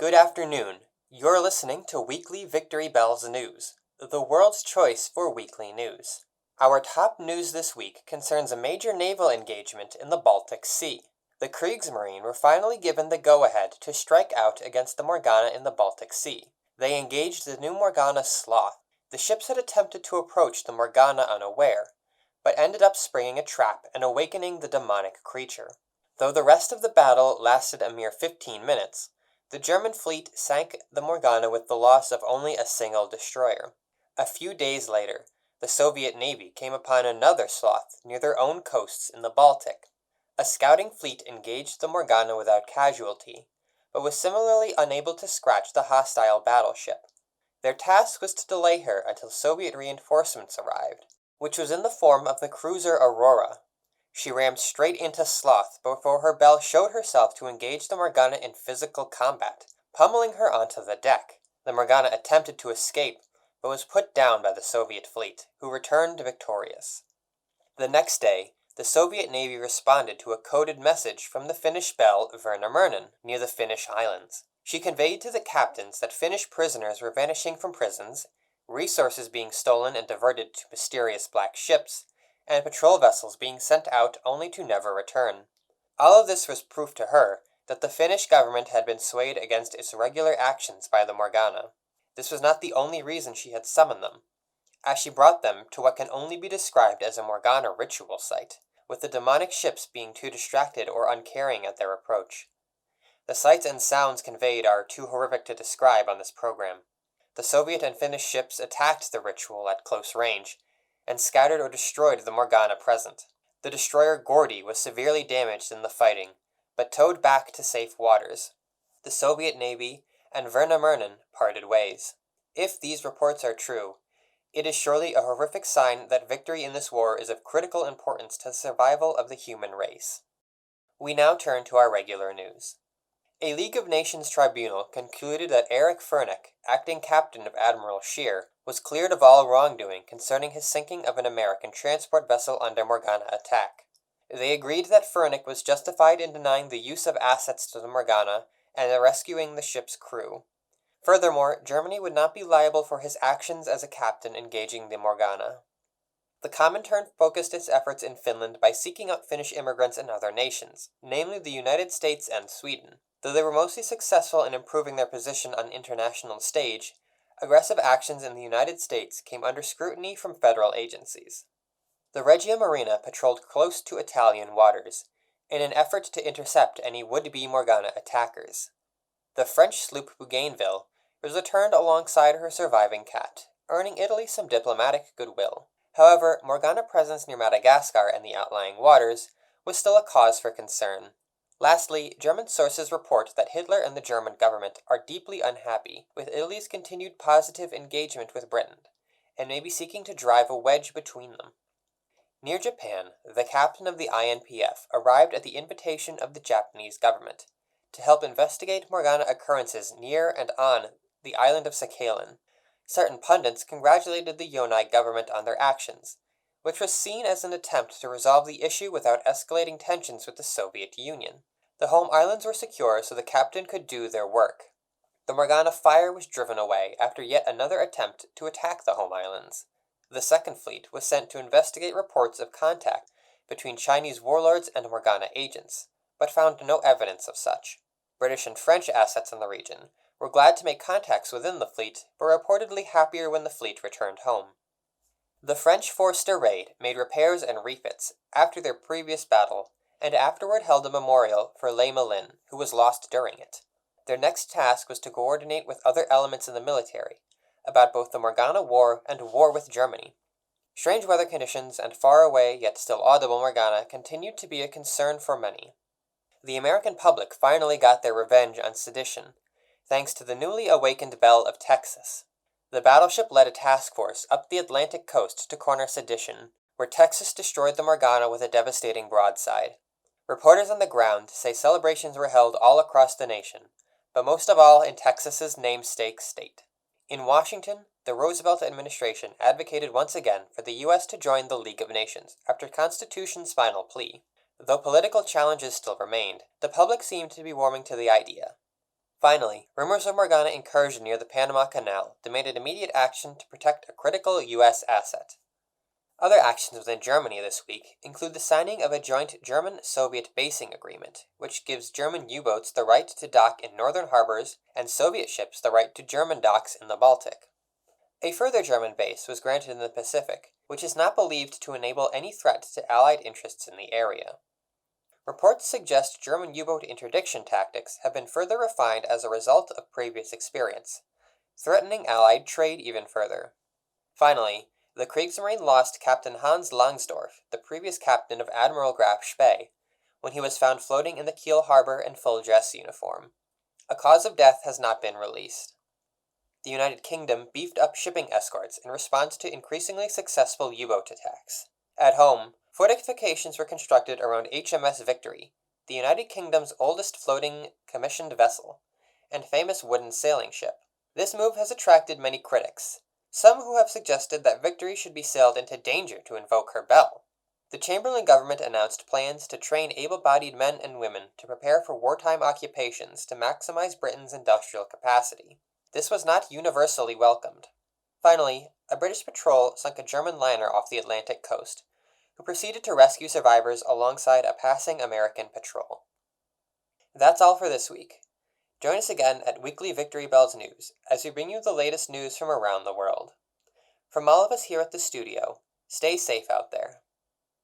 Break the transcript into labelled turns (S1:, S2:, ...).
S1: Good afternoon. You're listening to Weekly Victory Bells News, the world's choice for weekly news. Our top news this week concerns a major naval engagement in the Baltic Sea. The Kriegsmarine were finally given the go-ahead to strike out against the Morgana in the Baltic Sea. They engaged the new Morgana Sloth. The ships had attempted to approach the Morgana unaware, but ended up springing a trap and awakening the demonic creature. Though the rest of the battle lasted a mere 15 minutes, the German fleet sank the Morgana with the loss of only a single destroyer. A few days later, the Soviet Navy came upon another Sloth near their own coasts in the Baltic. A scouting fleet engaged the Morgana without casualty, but was similarly unable to scratch the hostile battleship. Their task was to delay her until Soviet reinforcements arrived, which was in the form of the cruiser Aurora. She rammed straight into Sloth before her bell showed herself to engage the Morgana in physical combat, pummeling her onto the deck. The Morgana attempted to escape, but was put down by the Soviet fleet, who returned victorious. The next day, the Soviet Navy responded to a coded message from the Finnish belle Väinämöinen near the Finnish islands. She conveyed to the captains that Finnish prisoners were vanishing from prisons, resources being stolen and diverted to mysterious black ships, and patrol vessels being sent out only to never return. All of this was proof to her that the Finnish government had been swayed against its regular actions by the Morgana. This was not the only reason she had summoned them, as she brought them to what can only be described as a Morgana ritual site, with the demonic ships being too distracted or uncaring at their approach. The sights and sounds conveyed are too horrific to describe on this program. The Soviet and Finnish ships attacked the ritual at close range, and scattered or destroyed the Morgana present. The destroyer Gordy was severely damaged in the fighting, but towed back to safe waters. The Soviet Navy and Väinämöinen parted ways. If these reports are true, it is surely a horrific sign that victory in this war is of critical importance to the survival of the human race. We now turn to our regular news. A League of Nations tribunal concluded that Erich Furnick, acting captain of Admiral Scheer, was cleared of all wrongdoing concerning his sinking of an American transport vessel under Morgana attack. They agreed that Furnick was justified in denying the use of assets to the Morgana and rescuing the ship's crew. Furthermore, Germany would not be liable for his actions as a captain engaging the Morgana. The Comintern focused its efforts in Finland by seeking out Finnish immigrants in other nations, namely the United States and Sweden. Though they were mostly successful in improving their position on the international stage, aggressive actions in the United States came under scrutiny from federal agencies. The Regia Marina patrolled close to Italian waters, in an effort to intercept any would-be Morgana attackers. The French sloop Bougainville was returned alongside her surviving cat, earning Italy some diplomatic goodwill. However, Morgana presence near Madagascar and the outlying waters was still a cause for concern. Lastly, German sources report that Hitler and the German government are deeply unhappy with Italy's continued positive engagement with Britain, and may be seeking to drive a wedge between them. Near Japan, the captain of the INPF arrived at the invitation of the Japanese government to help investigate Morgana occurrences near and on the island of Sakhalin. Certain pundits congratulated the Yonai government on their actions, which was seen as an attempt to resolve the issue without escalating tensions with the Soviet Union. The home islands were secure so the captain could do their work. The Morgana fire was driven away after yet another attempt to attack the home islands. The Second Fleet was sent to investigate reports of contact between Chinese warlords and Morgana agents, but found no evidence of such. British and French assets in the region were glad to make contacts within the fleet, but were reportedly happier when the fleet returned home. The French Forster raid made repairs and refits after their previous battle, and afterward held a memorial for Les Malines, who was lost during it. Their next task was to coordinate with other elements in the military about both the Morgana War and war with Germany. Strange weather conditions and far away yet still audible Morgana continued to be a concern for many. The American public finally got their revenge on sedition, thanks to the newly awakened Belle of Texas. The battleship led a task force up the Atlantic coast to corner sedition, where Texas destroyed the Morgana with a devastating broadside. Reporters on the ground say celebrations were held all across the nation, but most of all in Texas's namesake state. In Washington, the Roosevelt administration advocated once again for the U.S. to join the League of Nations after Constitution's final plea. Though political challenges still remained, the public seemed to be warming to the idea. Finally, rumors of Morgana incursion near the Panama Canal demanded immediate action to protect a critical U.S. asset. Other actions within Germany this week include the signing of a joint German-Soviet basing agreement, which gives German U-boats the right to dock in northern harbors and Soviet ships the right to German docks in the Baltic. A further German base was granted in the Pacific, which is not believed to enable any threat to Allied interests in the area. Reports suggest German U-boat interdiction tactics have been further refined as a result of previous experience, threatening Allied trade even further. Finally, the Kriegsmarine lost Captain Hans Langsdorff, the previous captain of Admiral Graf Spee, when he was found floating in the Kiel harbor in full dress uniform. A cause of death has not been released. The United Kingdom beefed up shipping escorts in response to increasingly successful U-boat attacks. At home, fortifications were constructed around HMS Victory, the United Kingdom's oldest floating commissioned vessel, and famous wooden sailing ship. This move has attracted many critics, some who have suggested that Victory should be sailed into danger to invoke her bell. The Chamberlain government announced plans to train able-bodied men and women to prepare for wartime occupations to maximize Britain's industrial capacity. This was not universally welcomed. Finally, a British patrol sunk a German liner off the Atlantic coast, who proceeded to rescue survivors alongside a passing American patrol. That's all for this week. Join us again at Weekly Victory Bells News as we bring you the latest news from around the world. From all of us here at the studio, stay safe out there.